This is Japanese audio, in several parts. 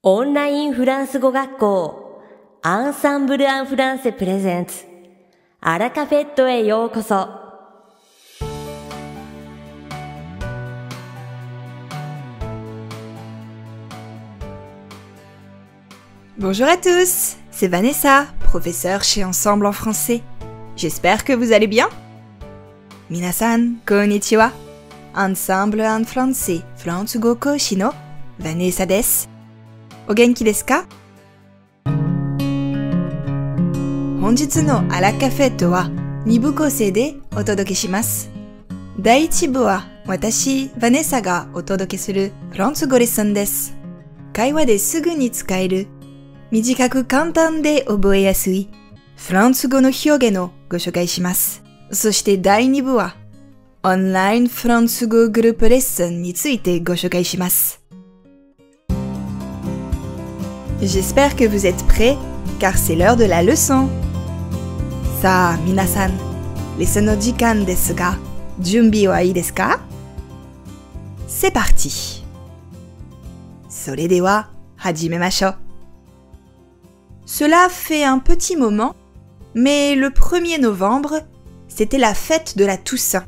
オンラインフランス語学校アンサンブル・アン・フランセプレゼンツアラカフェットへようこそ。Bonjour à tous, c'est Vanessa, professeure chez Ensemble en français. J'espère que vous allez bien. Minasan, konnichiwa. Ensemble en français, フランス語講師の Vanessa です。お元気ですか？本日のアラカフェットは2部構成でお届けします。第1部は私、ヴァネッサがお届けするフランス語レッスンです。会話ですぐに使える短く簡単で覚えやすいフランス語の表現をご紹介します。そして第2部はオンラインフランス語グループレッスンについてご紹介します。J'espère que vous êtes prêts, car c'est l'heure de la leçon. さあ、皆さん、レッスンの時間ですが、準備はいいですか？ C'est parti! それでは、始めましょう。Cela fait un petit moment, mais le 1er novembre, c'était la fête de la Toussaint.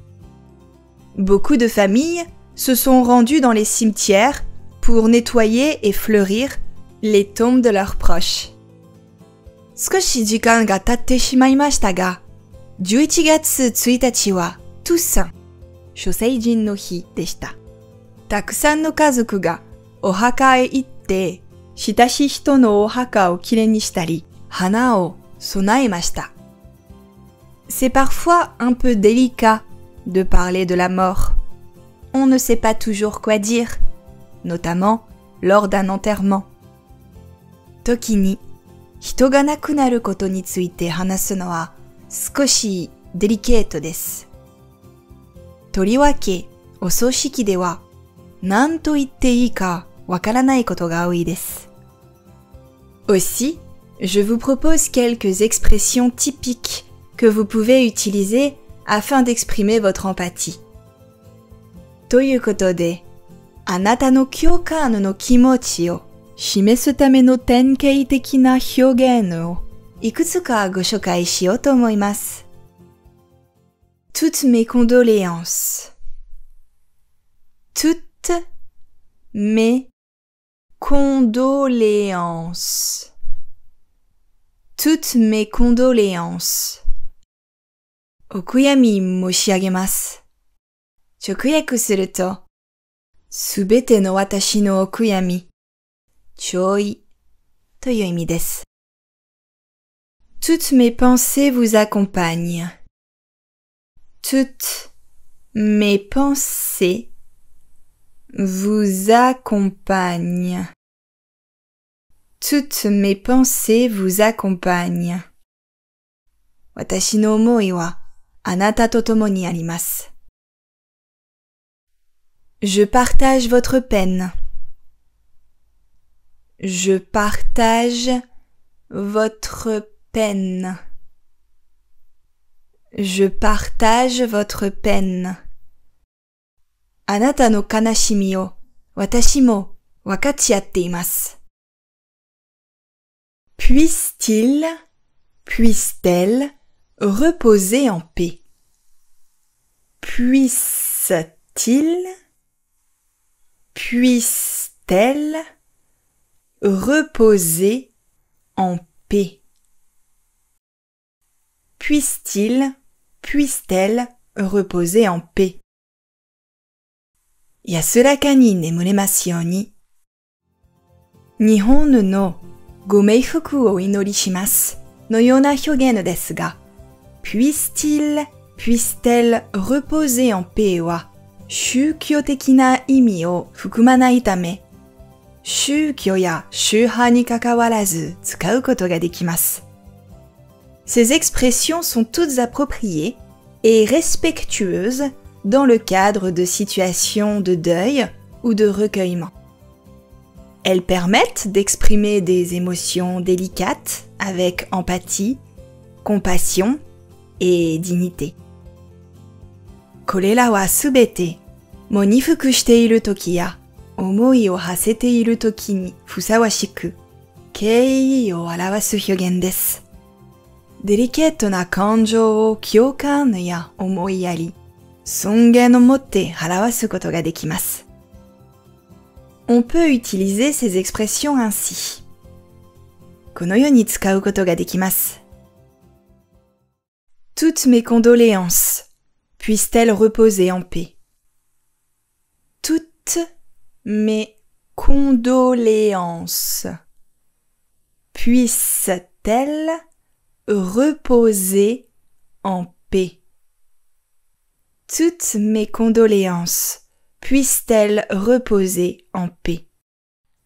Beaucoup de familles se sont rendues dans les cimetières pour nettoyer et fleurir les tombes de leurs proches. 少し時間が経ってしまいましたが、11月1日はトゥッサン、諸聖人の日でした。たくさんの家族がお墓へ行って、親しい人のお墓をきれいにしたり、花を供えました。C'est parfois un peu délicat de parler de la mort. On ne sait pas toujours quoi dire, notamment lors d'un enterrement. 時に人が亡くなることについて話すのは少しデリケートです。とりわけお葬式では何と言っていいかわからないことが多いです。Aussi, je vous propose quelques expressions typiques que vous pouvez utiliser afin d'exprimer votre empathie. ということで、あなたの共感の気持ちを示すための典型的な表現をいくつかご紹介しようと思います。Toutes mes condoléances. Toutes mes condoléances. Toutes mes condoléances. お悔やみ申し上げます。直訳すると、すべての私のお悔やみ、弔意という意味です。Toutes mes pensées vous accompagnent. Toutes mes pensées vous accompagnent. Toutes mes pensées vous accompagnent. 私の思いはあなたと共にあります。Je partage votre peine. Je partage votre peine. Je partage votre peine. あなたの悲しみを私も分かち合っています。Puisse-t-il, puisse-t-elle reposer en paix? Puisse-t-il, puisse-t-elle reposer en paix? Puisse-t-il, puisse-t-elle reposer en paix? 安らかに眠れますように。日本のご冥福をお祈りしますのような表現ですが、Puisse-t-il, puisse-t-elle reposer en paix は宗教的な意味を含まないため、宗教や宗派にかかわらず使うことができます。Ces expressions sont toutes appropriées et respectueuses dans le cadre de situations de deuil ou de recueillement. Elles permettent d'exprimer des émotions délicates avec empathie, compassion et dignité. これらはすべて喪に服している時や思いを馳せているときにふさわしく、敬意を表す表現です。デリケートな感情を共感や思いやり、尊厳を持って表すことができます。On peut utiliser ces expressions ainsi. このように使うことができます。Toutes mes condoléances, puissent-elles reposer en paix? Toutes mes condoléances, puissent-elles reposer en paix? Toutes mes condoléances, puissent-elles reposer en paix?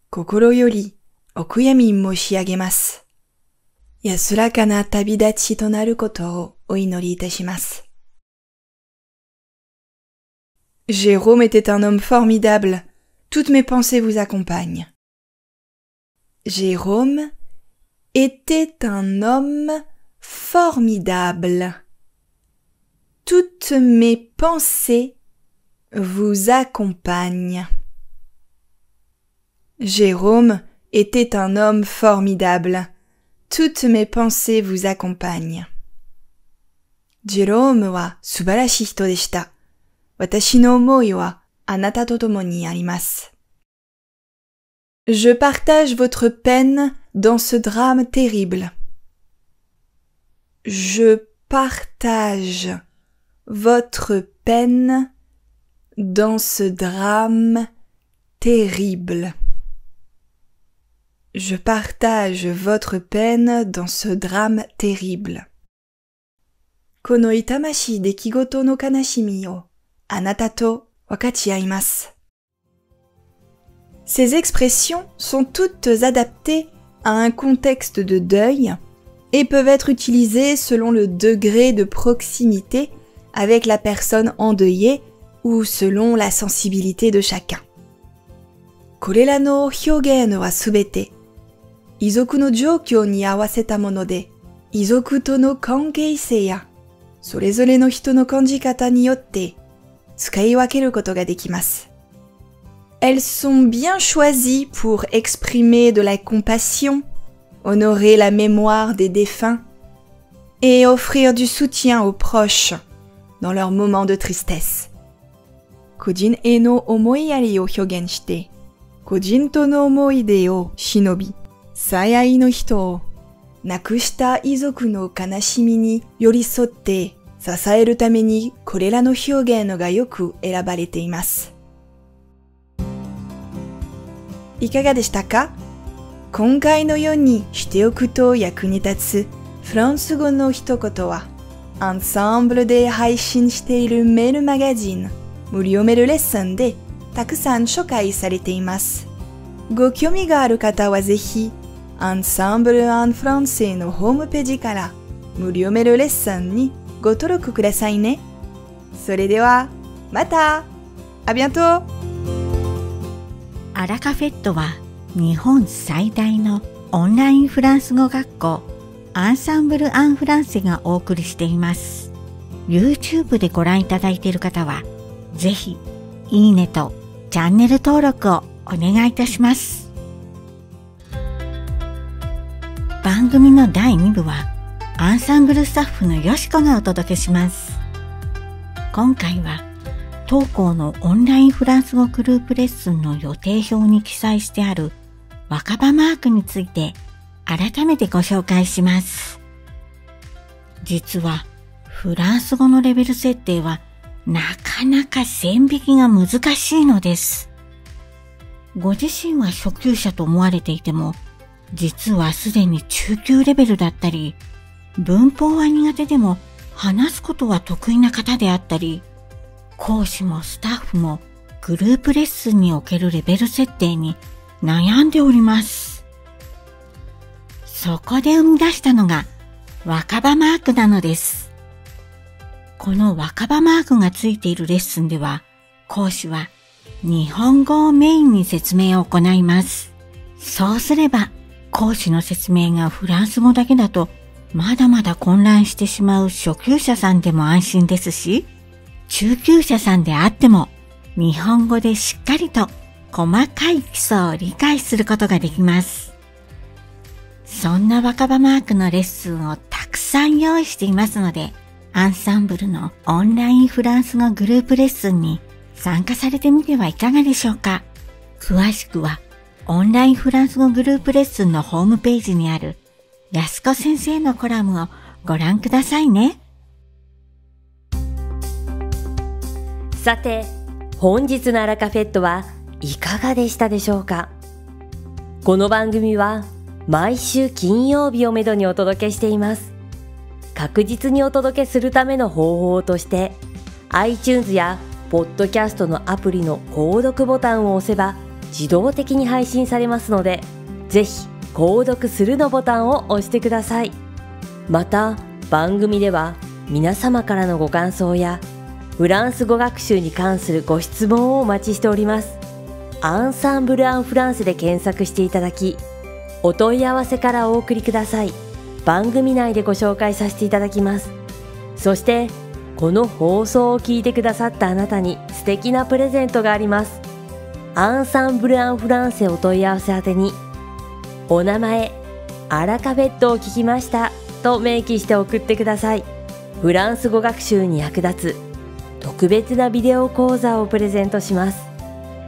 心よりお悔やみ申し上げます。安らかな旅立ちとなることをお祈りいたします。Jérôme était un homme formidable. Toutes mes pensées vous accompagnent. Jérôme était un homme formidable. Toutes mes pensées vous accompagnent. Jérôme était un homme formidable. Toutes mes pensées vous accompagnent. Jérôme は素晴らしい人でした。私の思いはあなたと共にあります。Je partage votre peine dans ce drame terrible. Je partage votre peine dans ce drame terrible. Je partage votre peine dans ce drame terrible. この痛ましい出来事の悲しみをあなたと分かち合います。Ces expressions sont toutes adaptées à un contexte de deuil et peuvent être utilisées selon le degré de proximité avec la personne endeuillée ou selon la sensibilité de chacun. これらの表現はすべて遺族の状況に合わせたもので、遺族との関係性やそれぞれの人の感じ方によって使い分けることができます。Elles sont bien choisies pour exprimer de la compassion, honorer la mémoire des défunts et offrir du soutien aux proches dans leurs moments de tristesse. 個人への思いやりを表現して、個人との思い出を忍び、最愛の人を亡くした遺族の悲しみに寄り添って支えるためにこれらの表現がよく選ばれています。いかがでしたか？今回のようにしておくと役に立つフランス語の一言は、アンサンブルで配信しているメールマガジン、無料メールレッスンでたくさん紹介されています。ご興味がある方はぜひ、アンサンブル・アン・フランセのホームページから無料メールレッスンにご登録くださいね。それでは、また！ありがとう！アラカフェットは日本最大のオンラインフランス語学校アンサンブル・アン・フランセがお送りしています。YouTube でご覧いただいている方はぜひいいねとチャンネル登録をお願いいたします。番組の第2部はアンサンブルスタッフのよしこがお届けします。今回は当校のオンラインフランス語グループレッスンの予定表に記載してある若葉マークについて改めてご紹介します。実はフランス語のレベル設定はなかなか線引きが難しいのです。ご自身は初級者と思われていても、実はすでに中級レベルだったり、文法は苦手でも話すことは得意な方であったり、講師もスタッフもグループレッスンにおけるレベル設定に悩んでおります。そこで生み出したのが若葉マークなのです。この若葉マークがついているレッスンでは、講師は日本語をメインに説明を行います。そうすれば、講師の説明がフランス語だけだとまだまだ混乱してしまう初級者さんでも安心ですし、中級者さんであっても日本語でしっかりと細かい基礎を理解することができます。そんな若葉マークのレッスンをたくさん用意していますので、アンサンブルのオンラインフランス語グループレッスンに参加されてみてはいかがでしょうか。詳しくはオンラインフランス語グループレッスンのホームページにある安子先生のコラムをご覧くださいね。さて、本日のアラカフェットはいかがでしたでしょうか。この番組は毎週金曜日をめどにお届けしています。確実にお届けするための方法として、iTunes やポッドキャストのアプリの購読ボタンを押せば自動的に配信されますので、ぜひ購読するのボタンを押してください。また、番組では皆様からのご感想やフランス語学習に関するご質問をお待ちしております。アンサンブル・アン・フランセで検索していただき、お問い合わせからお送りください。番組内でご紹介させていただきます。そして、この放送を聞いてくださったあなたに素敵なプレゼントがあります。アンサンブル・アン・フランセお問い合わせ宛てに、お名前、アラカフェットを聞きましたと明記して送ってください。フランス語学習に役立つ特別なビデオ講座をプレゼントします。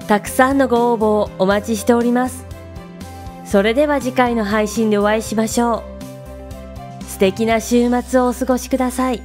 たくさんのご応募をお待ちしております。それでは次回の配信でお会いしましょう。素敵な週末をお過ごしください。